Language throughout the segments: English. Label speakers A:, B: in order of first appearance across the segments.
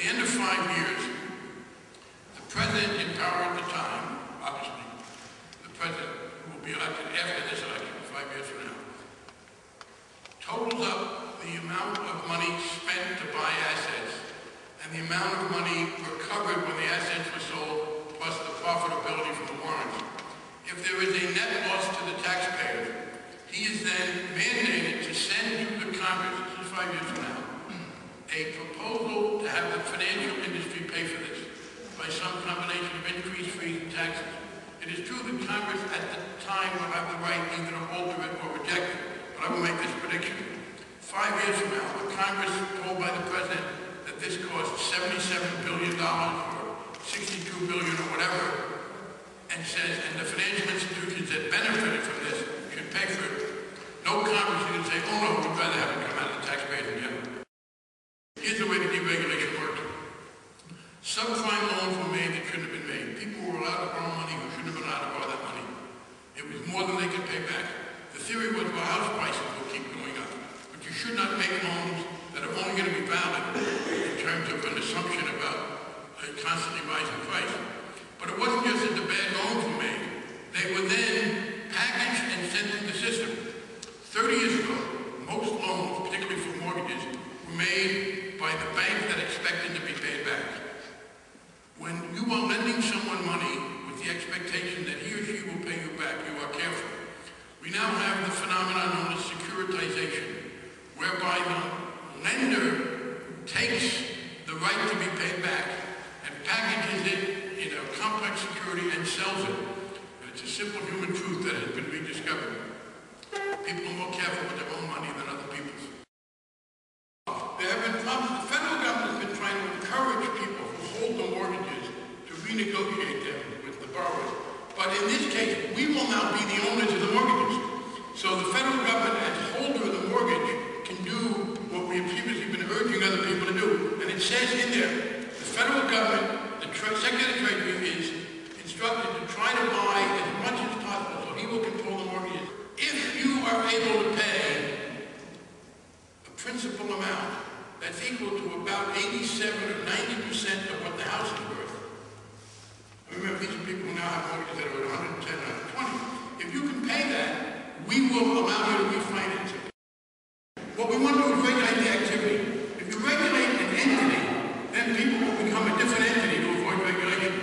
A: the end of 5 years, the president in power at the time, obviously, the president who will be elected after this election, 5 years from now, totals up the amount of money spent to buy assets and the amount of money recovered when the assets were sold, plus the profitability from the warrants. If there is a net loss to the taxpayers, he is then mandated to send to the Congress, this is 5 years from now, a proposal to have the financial industry pay for this by some combination of increased fees and taxes. It is true that Congress at the time will have the right either to alter it or reject it, but I will make this prediction. 5 years from now, the Congress told by the president that this costs $77 billion or $62 billion or whatever, and says, and the financial institutions that benefited from this should pay for it. No Congress is going to say, oh no, we'd rather have it come out of the taxpayers in general. Here's the way the deregulation works. Subprime loans were made that shouldn't have been made. People were allowed to borrow money who shouldn't have been allowed to borrow that money. It was more than they could pay back. The theory was, well, house prices will keep going up. But you should not make loans that are only going to be valid in terms of an assumption about a constantly rising price. But it wasn't just that the bad loans were made. They were then packaged and sent through the system. 30 years ago, most loans, particularly for mortgages, were made by the bank that expected to be paid back. When you are lending someone money with the expectation that he or she will pay you back, you are careful. We now have the phenomenon known as securitization, whereby the lender takes the right to be paid back and packages it in a complex security and sells it. And it's a simple human truth that has been rediscovered. People are more careful with their own money than other people's. There have been problems. The federal government has been trying to encourage people who hold the mortgages to renegotiate them with the borrowers. But in this case, we will now be the owners of the mortgages. So the federal government, as holder of the mortgage, can do what we have previously been urging other people to do. And it says in there, the federal government, the Secretary of the Treasury is instructed to try to buy as much as possible so he will control the mortgages. If you are able to pay a principal amount that's equal to about 87 or 90% of what the house is worth. I remember these are people who now have mortgages that are at 110, 120. If you can pay that, we will allow you to refinance it. What we want to do is regulate the activity. If you regulate an entity, then people will become a different entity to avoid regulation.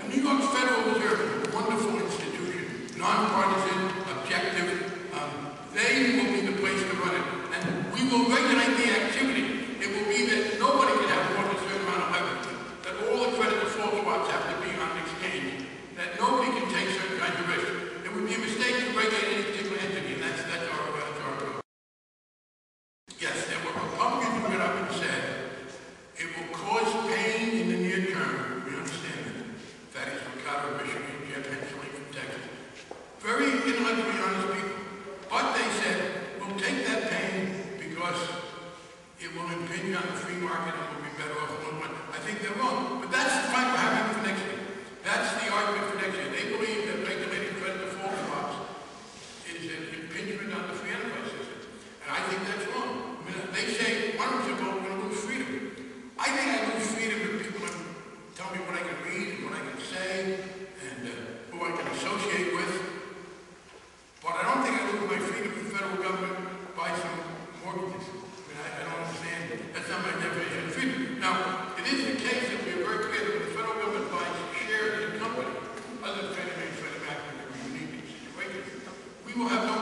A: The New York Federal Reserve is a wonderful institution, nonpartisan, objective. They will be the place to run it. And we will regulate the activity. It will be that nobody can have more than a certain amount of leverage, that all the credit default swaps have to be on an exchange, that nobody can take certain kinds of risk. It would be a mistake to regulate any particular entity, and that's our goal. Yes, there were Republicans who got up and said, it will cause pain in the near term. We understand that. That is Ricardo, Michigan, Jeff Hensley from Texas. Very intellectually honest people. But they said, we'll take that pain because it will impinge on the free market and we'll be better off in one. I think they're wrong. But that's the fight we're having for next year. That's the argument for next year. They believe that regulating credit default swaps is an impingement on the free enterprise system. And I think that's wrong. I mean, they say, why don't you vote, we're going to lose freedom. I think I lose freedom if people tell me what I can read and what I can say and who I can associate with. But I don't think I lose my freedom if the federal government buys some mortgages. I mean, I don't understand. That's not my definition of freedom. Now, it is the case that we are very clear that when the federal government buys shares in a company, other than Freddie Mac, because we're unique in situations, we will have no